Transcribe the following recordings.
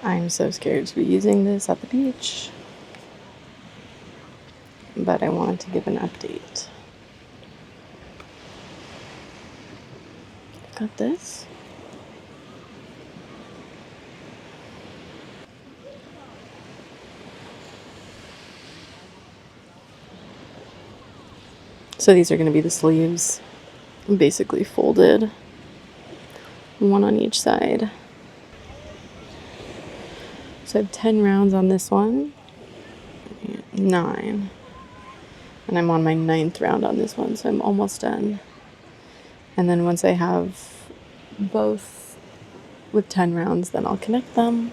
I'm so scared to be using this at the beach, but I wanted to give an update. Got this. So these are going to be the sleeves, basically folded, one on each side. So I have 10 rounds on this one, 9, and I'm on my 9th round on this one, so I'm almost done. And then once I have both with 10 rounds, then I'll connect them,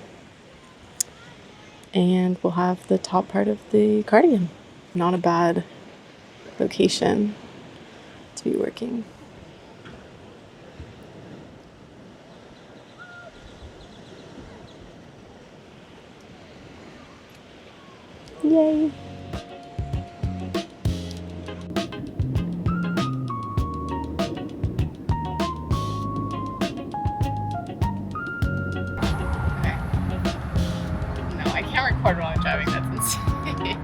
and we'll have the top part of the cardigan. Not a bad location to be working. Yay! Record while I'm driving. That's insane.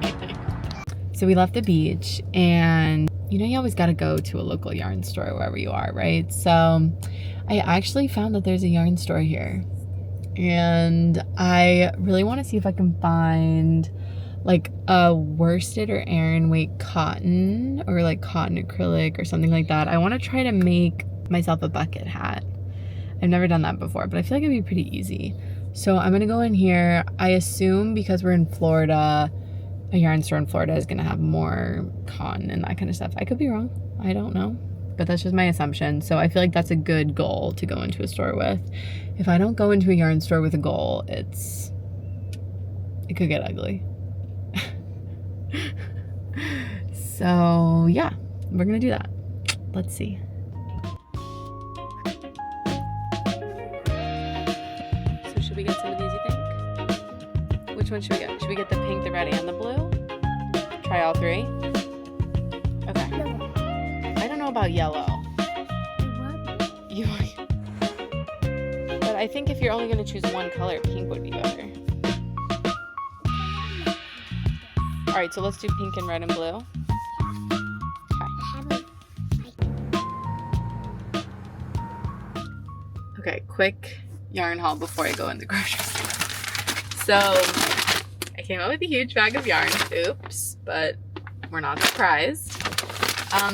So we left the beach, and you always got to go to a local yarn store wherever you are, right? So I actually found that there's a yarn store here, and I really want to see if I can find like a worsted or Aran weight cotton, or like cotton acrylic or something like that. I want to try to make myself a bucket hat. I've never done that before, but I feel like it'd be pretty easy. So I'm gonna go in here. I assume because we're in Florida, a yarn store in Florida is gonna have more cotton and that kind of stuff. I could be wrong, I don't know, but that's just my assumption. So I feel like that's a good goal to go into a store with. If I don't go into a yarn store with a goal, it could get ugly. So yeah, we're gonna do that. Let's see. Should we get some of these, you think? Which one should we get? Should we get the pink, the red, and the blue? Try all 3? Okay. I don't know about yellow. But I think if you're only going to choose one color, pink would be better. Alright, so let's do pink and red and blue. Okay, quick yarn haul before I go in the grocery store. So I came out with a huge bag of yarn. Oops, but we're not surprised.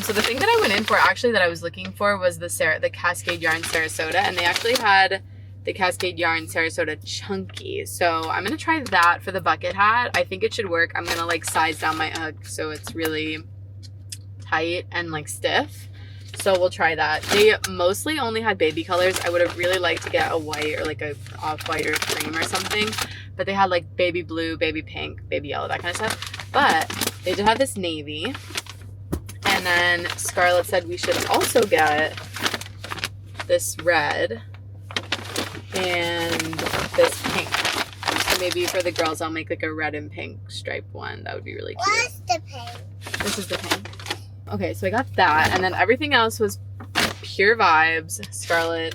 So the thing that I went in for, actually, that I was looking for was the Cascade Yarn Sarasota, and they actually had the Cascade Yarn Sarasota Chunky. So I'm gonna try that for the bucket hat. I think it should work. I'm gonna like size down my UGG so it's really tight and like stiff. So we'll try that. They mostly only had baby colors. I would have really liked to get a white or like a off-white or cream or something. But they had like baby blue, baby pink, baby yellow, that kind of stuff. But they did have this navy. And then Scarlett said we should also get this red and this pink. So maybe for the girls I'll make like a red and pink striped one. That would be really cute. What's the pink? This is the pink. Okay, so I got that, and then everything else was pure vibes. Scarlett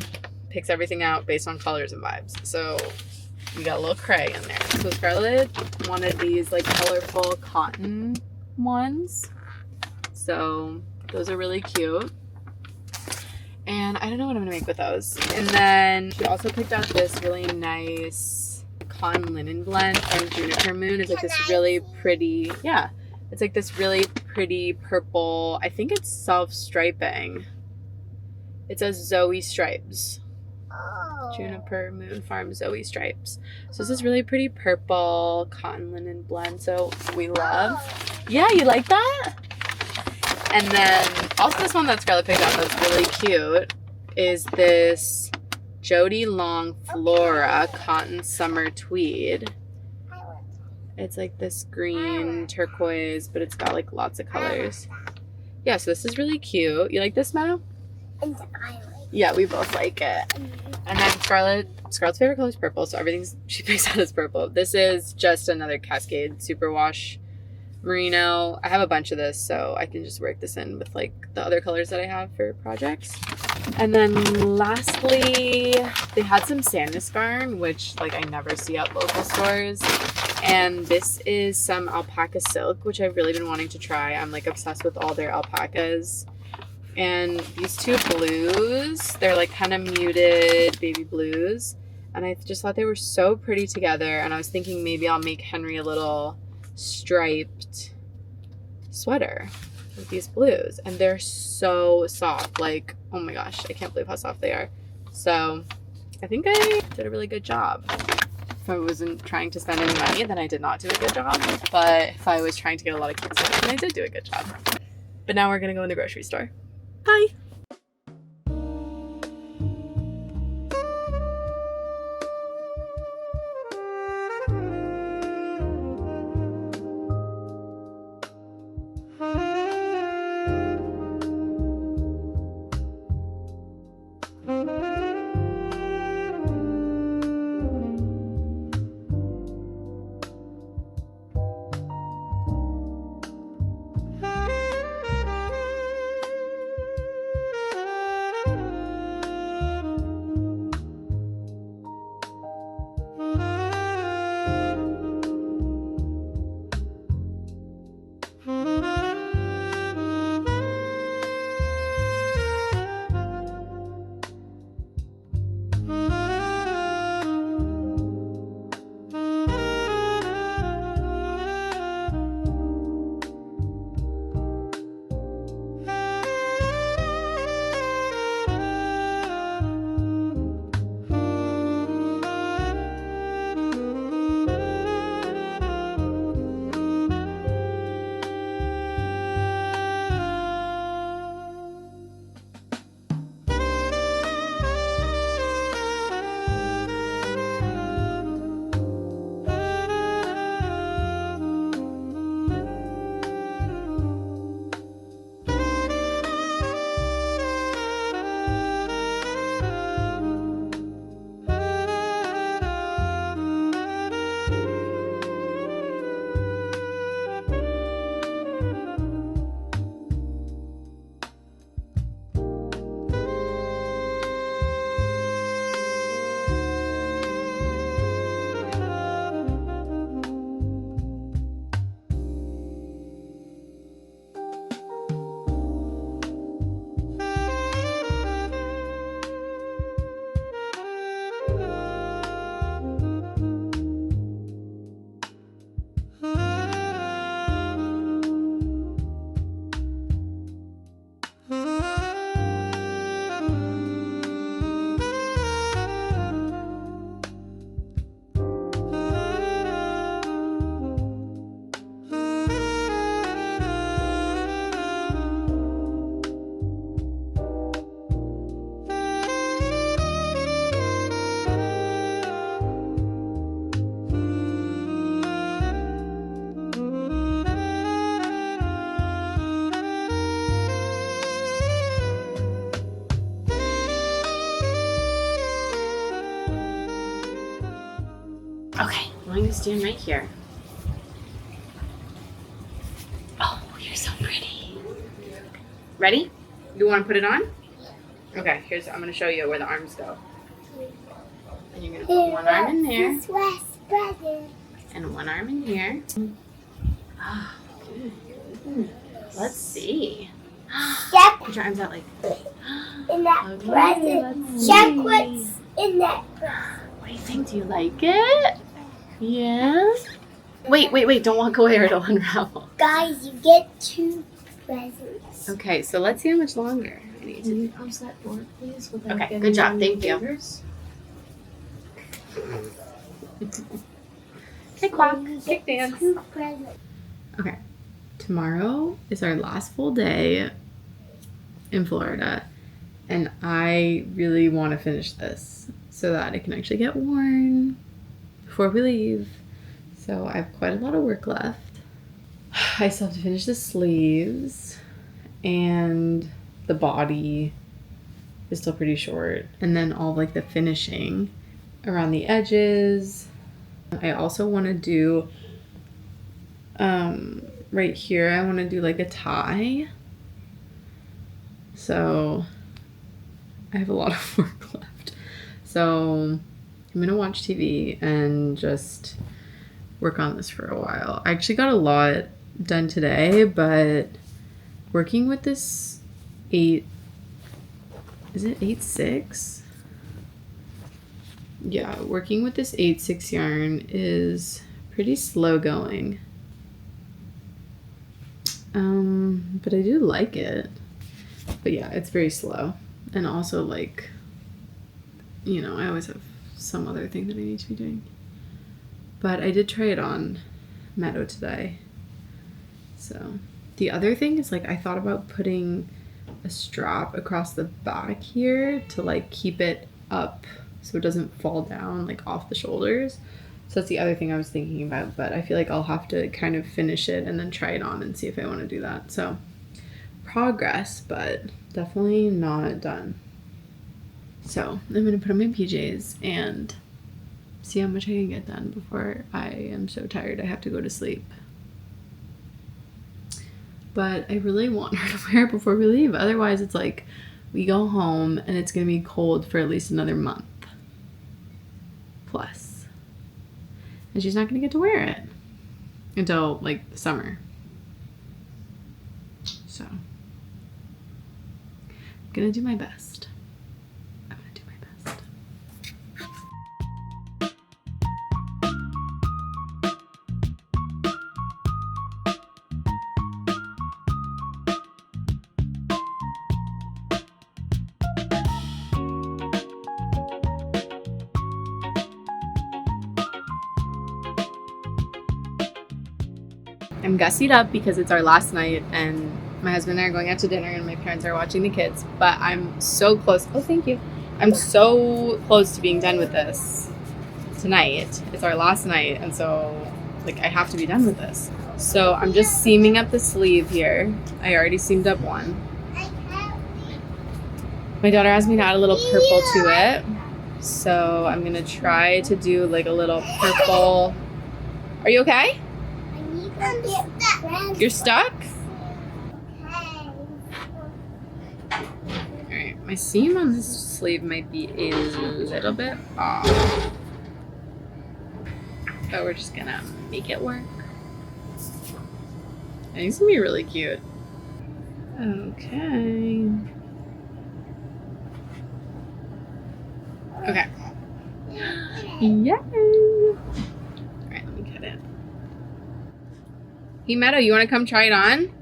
picks everything out based on colors and vibes. So we got a little cray in there. So Scarlett wanted these like colorful cotton ones. So those are really cute. And I don't know what I'm gonna make with those. And then she also picked out this really nice cotton linen blend from Juniper Moon. It's like this really pretty, yeah. It's like this really pretty purple, I think it's self-striping. It says Zoe Stripes. Oh. Juniper Moon Farm Zoe Stripes. So this is really pretty purple cotton linen blend. So we love. Yeah, you like that? And then also this one that Scarlett picked out that's really cute is this Jody Long Flora Cotton Summer Tweed. It's like this green turquoise, but it's got like lots of colors. Yeah, so this is really cute. You like this, Meadow? Yeah, we both like it. And then Scarlett's favorite color is purple, so everything she picks out is purple. This is just another Cascade Superwash Merino. I have a bunch of this, so I can just work this in with like the other colors that I have for projects. And then lastly, they had some Sandus yarn, which like I never see at local stores. And this is some alpaca silk, which I've really been wanting to try. I'm like obsessed with all their alpacas. And these two blues, they're like kind of muted baby blues. And I just thought they were so pretty together. And I was thinking maybe I'll make Henry a little striped sweater with these blues. And they're so soft. Like, oh my gosh, I can't believe how soft they are. So I think I did a really good job. If I wasn't trying to spend any money, then I did not do a good job. But if I was trying to get a lot of cute stuff, then I did do a good job. But now we're gonna go in the grocery store. Bye. Okay, I'm going to stand right here. Oh, you're so pretty. Ready? You want to put it on? Okay, I'm going to show you where the arms go. And you're going to put one arm in there. And one arm in here. Oh, good. Let's see. Put your arms out like In that okay, present. Check what's in that present. What do you think? Do you like it? Yeah? Wait. Don't walk away or it'll unravel. Guys, you get 2 presents. Okay, so let's see how much longer I need Can to. you close that door, please? Without Okay, getting good job. on your Thank you. fingers? Okay, quack. Kick dance. 2 presents. Okay. Tomorrow is our last full day in Florida, and I really want to finish this so that it can actually get worn before we leave. So I have quite a lot of work left. I still have to finish the sleeves, and the body is still pretty short, and then all like the finishing around the edges. I also want to do right here, I want to do like a tie. So I have a lot of work left. So I'm gonna watch TV and just work on this for a while. I actually got a lot done today, but working with this 8/6? Yeah, working with this 8/6 yarn is pretty slow going. But I do like it. But yeah, it's very slow. And also, like, you know, I always have some other thing that I need to be doing. But I did try it on Meadow today. So the other thing is, like, I thought about putting a strap across the back here to, like, keep it up so it doesn't fall down, like, off the shoulders. So that's the other thing I was thinking about, but I feel like I'll have to kind of finish it and then try it on and see if I want to do that. So progress, but definitely not done. So I'm going to put on my PJs and see how much I can get done before I am so tired I have to go to sleep. But I really want her to wear it before we leave. Otherwise, it's like we go home and it's going to be cold for at least another month. Plus. And she's not going to get to wear it until, like, the summer. So I'm going to do my best. I'm going to do my best. I'm gussied up because it's our last night and my husband and I are going out to dinner and my parents are watching the kids, but I'm so close. Oh, thank you. I'm so close to being done with this tonight. It's our last night, and so, like, I have to be done with this. So I'm just seaming up the sleeve here. I already seamed up one. My daughter asked me to add a little purple to it, so I'm gonna try to do, like, a little purple. Are you okay? You're stuck? Alright, my seam on this sleeve might be a little bit off. But we're just gonna make it work. I think it's gonna be really cute. Okay. Okay. Yay! Alright, let me cut it. Hey, Meadow, you want to come try it on?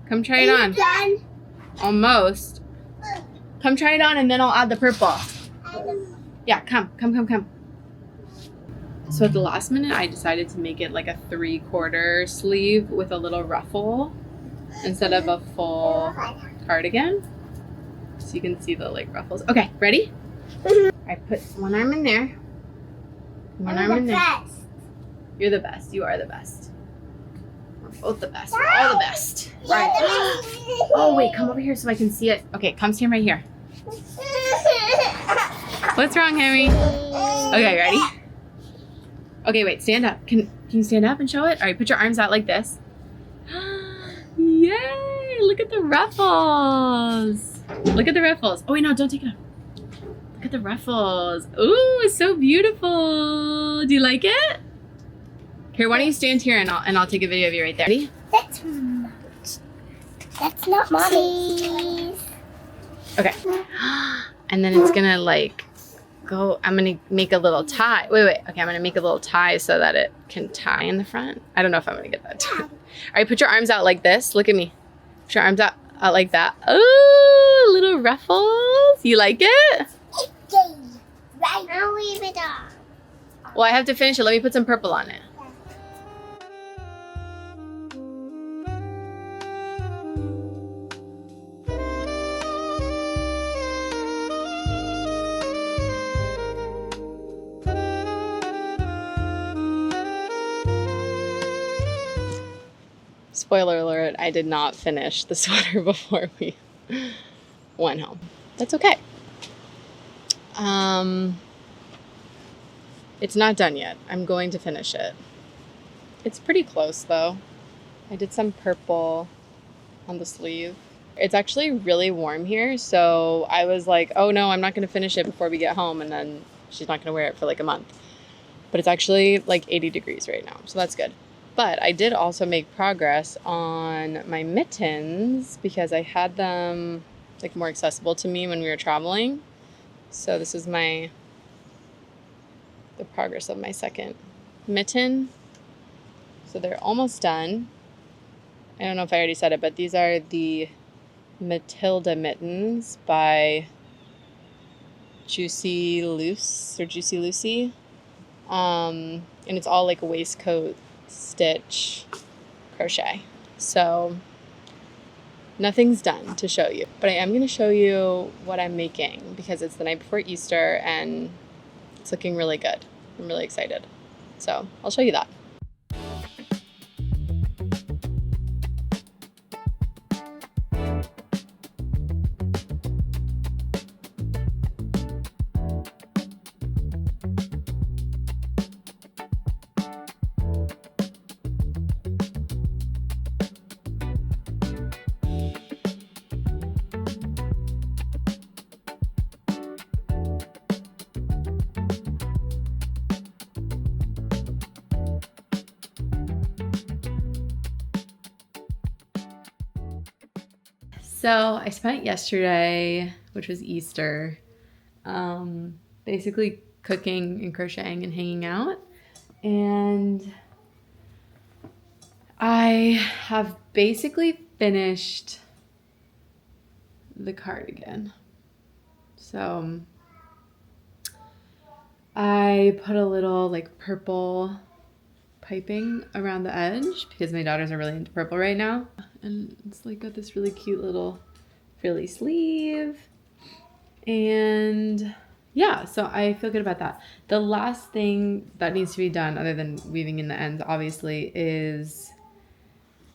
Come try it on. Done. Almost. Come try it on and then I'll add the purple. Yeah, come. So at the last minute, I decided to make it like a 3/4 sleeve with a little ruffle instead of a full cardigan. So you can see the, like, ruffles. Okay, ready? I put one arm in there. One arm in there. You're the best. You are the best. We're both the best. We're all the best. Right. Oh, wait. Come over here so I can see it. Okay, come stand right here. What's wrong, Hobbii? Okay, ready? Okay, wait. Stand up. Can you stand up and show it? All right, put your arms out like this. Yay! Look at the ruffles. Look at the ruffles. Oh, wait, no. Don't take it off. Look at the ruffles. Ooh, it's so beautiful. Do you like it? Here, why don't you stand here and I'll take a video of you right there. Ready? That's not mommy's. Okay. And then it's gonna, like, go. I'm gonna make a little tie. Wait. Okay, I'm gonna make a little tie so that it can tie in the front. I don't know if I'm gonna get that done. All right, put your arms out like this. Look at me. Put your arms out like that. Oh, little ruffles. You like it? Right. I'll leave it off. Well, I have to finish it. Let me put some purple on it. Spoiler alert, I did not finish the sweater before we went home. That's okay. It's not done yet. I'm going to finish it. It's pretty close though. I did some purple on the sleeve. It's actually really warm here, so I was like, oh no, I'm not gonna finish it before we get home, and then she's not gonna wear it for like a month. But it's actually like 80 degrees right now, so that's good. But I did also make progress on my mittens because I had them like more accessible to me when we were traveling. So this is the progress of my second mitten. So they're almost done. I don't know if I already said it, but these are the Matilda mittens by Juicy Lucy. And it's all like a waistcoat stitch crochet. So nothing's done to show you, but I am going to show you what I'm making because it's the night before Easter and it's looking really good. I'm really excited. So I'll show you that. So I spent yesterday, which was Easter, basically cooking and crocheting and hanging out. And I have basically finished the cardigan. So I put a little like purple piping around the edge because my daughters are really into purple right now. And it's like got this really cute little frilly sleeve. And yeah, so I feel good about that. The last thing that needs to be done, other than weaving in the ends, obviously, is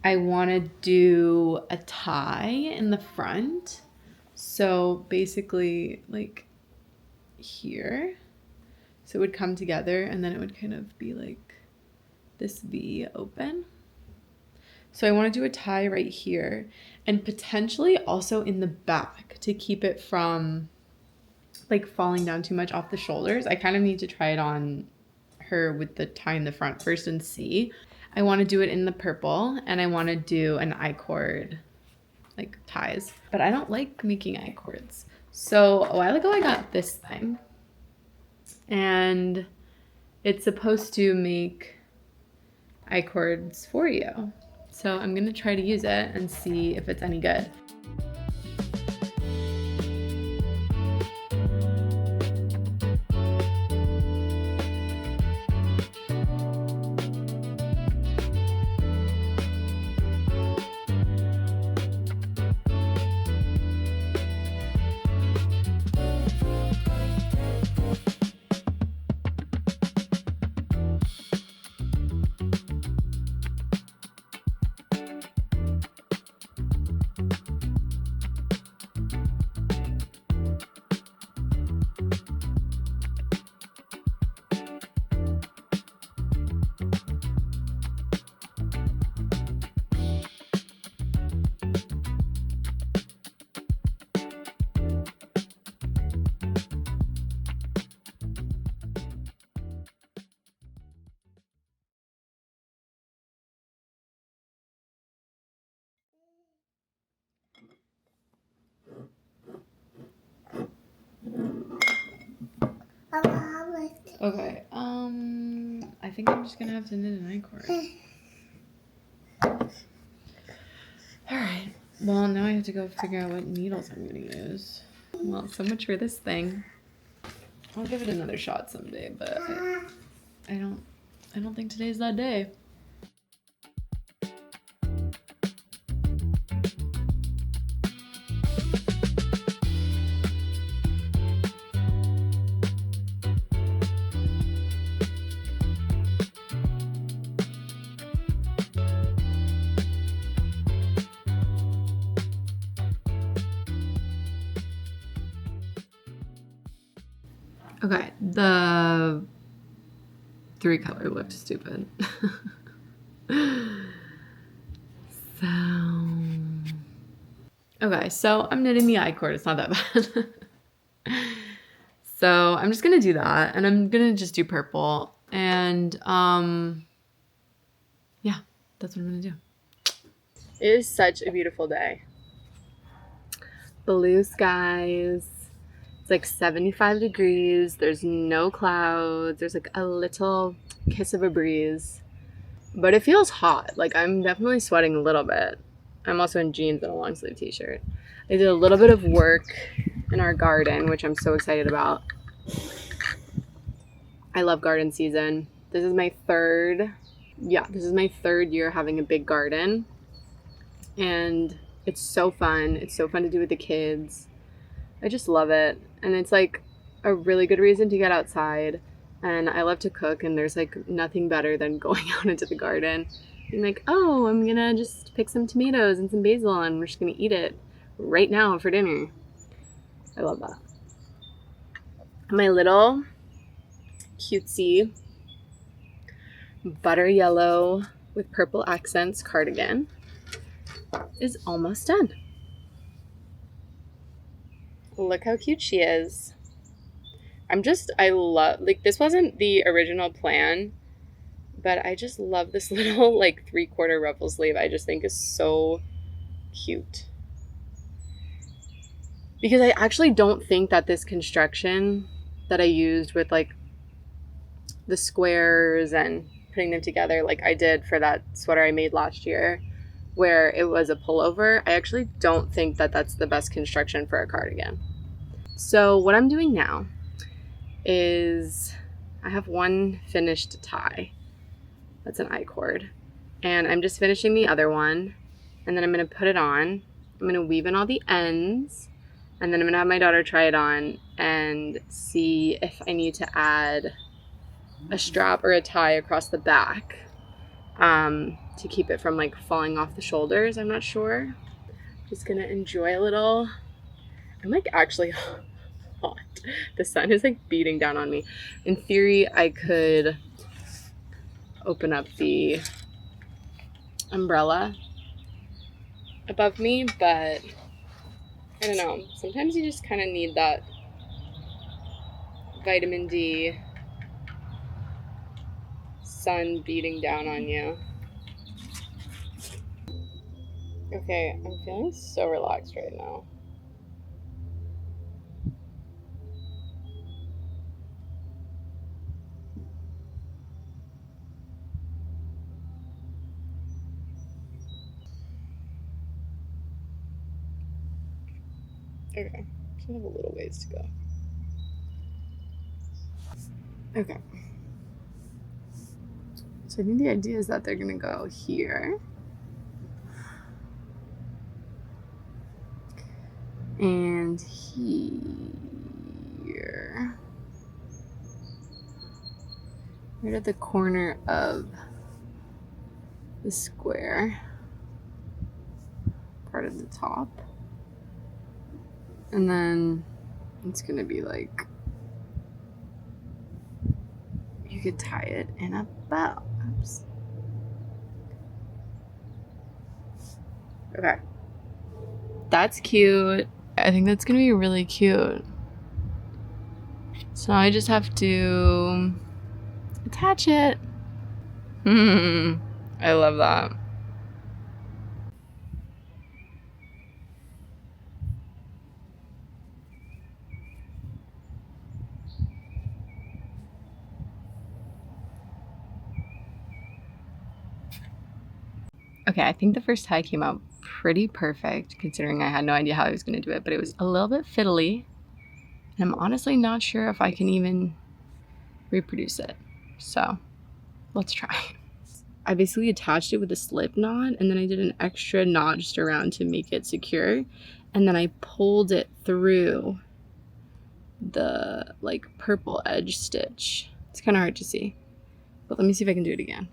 I want to do a tie in the front. So basically, like here. So it would come together and then it would kind of be like this V open. So I want to do a tie right here and potentially also in the back to keep it from like falling down too much off the shoulders. I kind of need to try it on her with the tie in the front first and see. I want to do it in the purple and I want to do an I-cord like ties, but I don't like making I-cords. So a while ago I got this thing and it's supposed to make I-cords for you. So I'm gonna try to use it and see if it's any good. Okay, I think I'm just gonna have to knit an I-cord. Alright, well now I have to go figure out what needles I'm gonna use. Well, so much for this thing. I'll give it another shot someday, but I don't think today's that day. Okay, the 3-color looked stupid. So Okay, so I'm knitting the I-cord. It's not that bad. So I'm just gonna do that, and I'm gonna just do purple, and yeah, that's what I'm gonna do. It is such a beautiful day. Blue skies. It's like 75 degrees. There's no clouds. There's like a little kiss of a breeze, but it feels hot. Like I'm definitely sweating a little bit. I'm also in jeans and a long sleeve t-shirt. I did a little bit of work in our garden, which I'm so excited about. I love garden season. This is my third year having a big garden, and it's so fun. It's so fun to do with the kids. I just love it, and it's like a really good reason to get outside. And I love to cook, and there's like nothing better than going out into the garden and like, oh, I'm gonna just pick some tomatoes and some basil and we're just gonna eat it right now for dinner. I love that. My little cutesy butter yellow with purple accents cardigan is almost done. Look how cute she is. I love, like, this wasn't the original plan, but I just love this little like 3/4 ruffle sleeve. I just think is so cute. Because I actually don't think that this construction that I used with like the squares and putting them together like I did for that sweater I made last year where it was a pullover, I actually don't think that that's the best construction for a cardigan. So what I'm doing now is I have one finished tie. That's an I-cord. And I'm just finishing the other one. And then I'm going to put it on. I'm going to weave in all the ends. And then I'm going to have my daughter try it on and see if I need to add a strap or a tie across the back to keep it from like falling off the shoulders. I'm not sure. Just going to enjoy a little. I'm like actually hot. The sun is like beating down on me. In theory, I could open up the umbrella above me, but I don't know. Sometimes you just kind of need that vitamin D sun beating down on you. Okay, I'm feeling so relaxed right now. Okay, so I have a little ways to go. Okay. So I think the idea is that they're gonna go here. And here. Right at the corner of the square part of the top. And then it's gonna be like, you could tie it in a bow. Oops. Okay. That's cute. I think that's gonna be really cute. So now I just have to attach it. I love that. Okay, I think the first tie came out pretty perfect considering I had no idea how I was going to do it, but it was a little bit fiddly. And I'm honestly not sure if I can even reproduce it. So let's try. I basically attached it with a slip knot, and then I did an extra knot just around to make it secure. And then I pulled it through the like purple edge stitch. It's kind of hard to see, but let me see if I can do it again.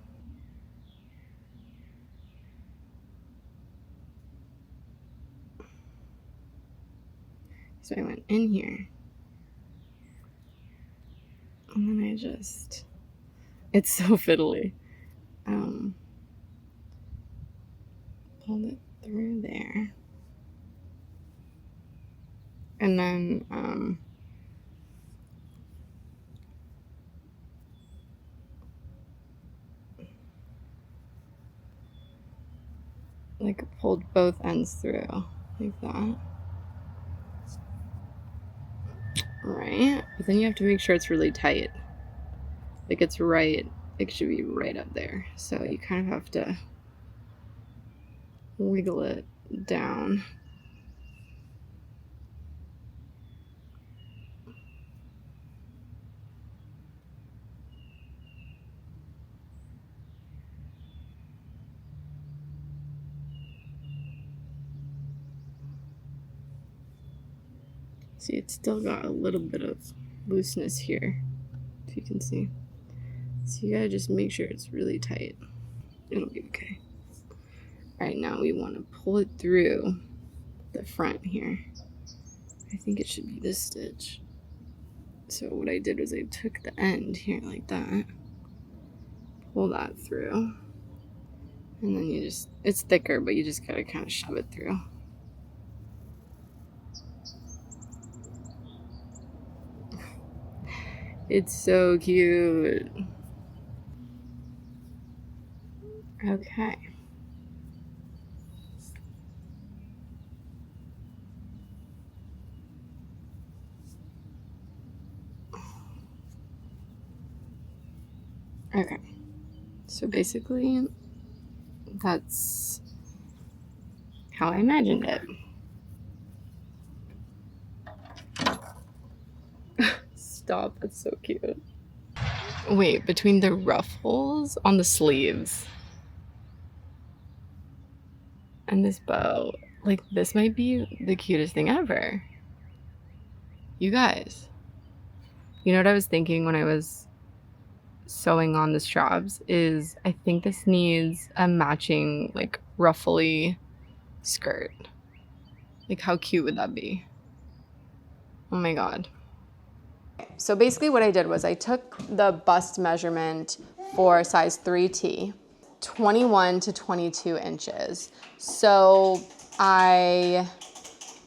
So I went in here, and then I just, it's so fiddly. Pulled it through there, And then like pulled both ends through like that. Right, but then you have to make sure it's really tight. Like it's right, it should be right up there. So you kind of have to wiggle it down. See, it's still got a little bit of looseness here, if you can see. So you gotta just make sure it's really tight. It'll be okay. All right, now we want to pull it through the front here. I think it should be this stitch. So what I did was I took the end here like that, pull that through, and then you just, it's thicker, but you just gotta kind of shove it through. It's so cute. Okay. Okay. So basically, that's how I imagined it. Stop, it's so cute. Wait, between the ruffles on the sleeves and this bow, like this might be the cutest thing ever. You guys, you know what I was thinking when I was sewing on the straps is I think this needs a matching like ruffly skirt. Like how cute would that be? Oh my god. So basically what I did was I took the bust measurement for size 3T, 21 to 22 inches. So I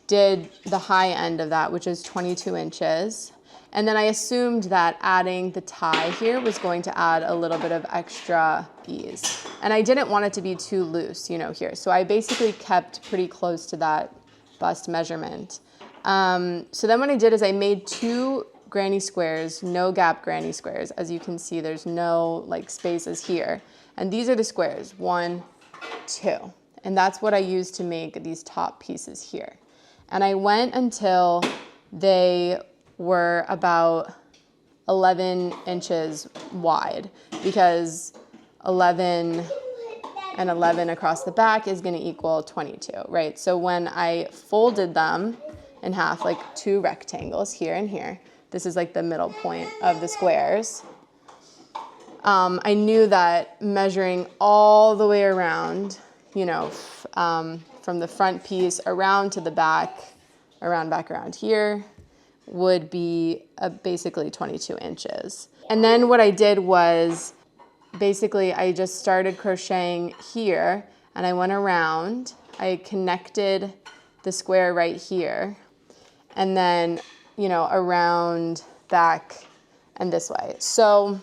did the high end of that, which is 22 inches. And then I assumed that adding the tie here was going to add a little bit of extra ease. And I didn't want it to be too loose, you know, here. So I basically kept pretty close to that bust measurement. So then what I did is I made 2 granny squares, no gap granny squares. As you can see, there's no like spaces here. And these are the squares, 1, 2. And that's what I used to make these top pieces here. And I went until they were about 11 inches wide, because 11 and 11 across the back is going to equal 22, right? So when I folded them in half, like 2 rectangles here and here, this is like the middle point of the squares, I knew that measuring all the way around, you know, from the front piece around to the back, back around here, would be basically 22 inches. And then what I did was basically I just started crocheting here, and I went around, I connected the square right here, and then, you know, around, back, and this way. So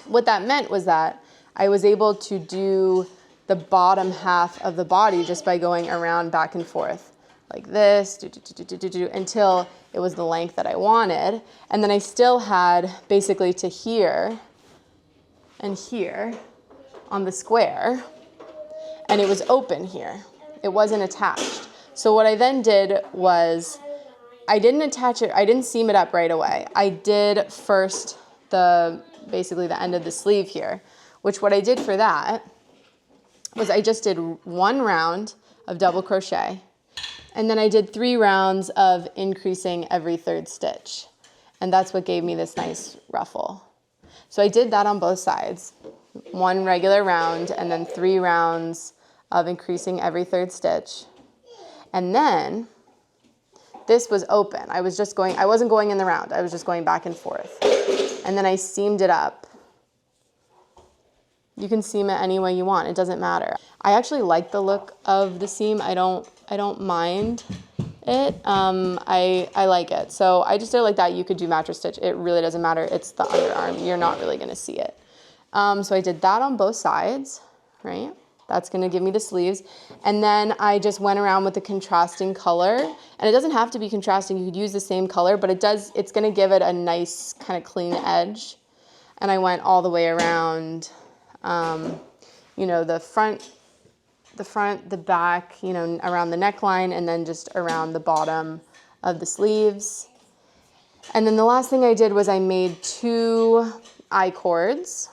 what that meant was that I was able to do the bottom half of the body just by going around, back and forth like this, until it was the length that I wanted. And then I still had basically to here and here on the square, and it was open here. It wasn't attached. So what I then did was I didn't attach it, I didn't seam it up right away. I did first basically the end of the sleeve here, which what I did for that was I just did 1 round of double crochet, and then I did 3 rounds of increasing every 3rd stitch. And that's what gave me this nice ruffle. So I did that on both sides. 1 regular round and then 3 rounds of increasing every 3rd stitch. And then this was open. I wasn't going in the round. I was just going back and forth. And then I seamed it up. You can seam it any way you want. It doesn't matter. I actually like the look of the seam. I don't mind it. I like it. So I just did it like that. You could do mattress stitch. It really doesn't matter. It's the underarm. You're not really gonna see it. So I did that on both sides, right? That's gonna give me the sleeves. And then I just went around with the contrasting color. And it doesn't have to be contrasting. You could use the same color, but it's gonna give it a nice kind of clean edge. And I went all the way around, you know, the front, the back, you know, around the neckline, and then just around the bottom of the sleeves. And then the last thing I did was I made 2 I-cords.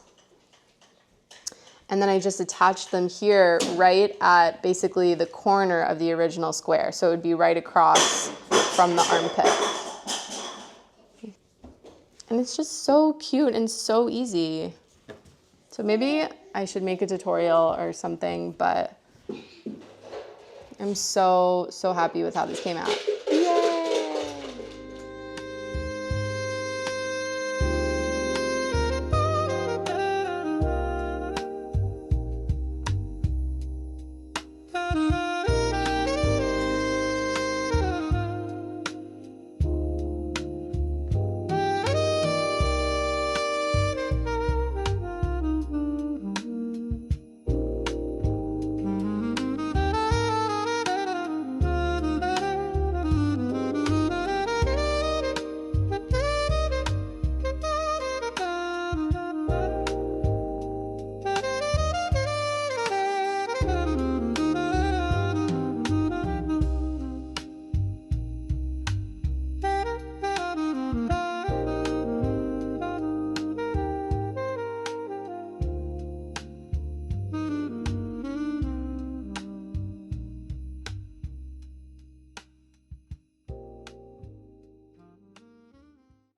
And then I just attached them here right at basically the corner of the original square. So it would be right across from the armpit. And it's just so cute and so easy. So maybe I should make a tutorial or something, but I'm so happy with how this came out.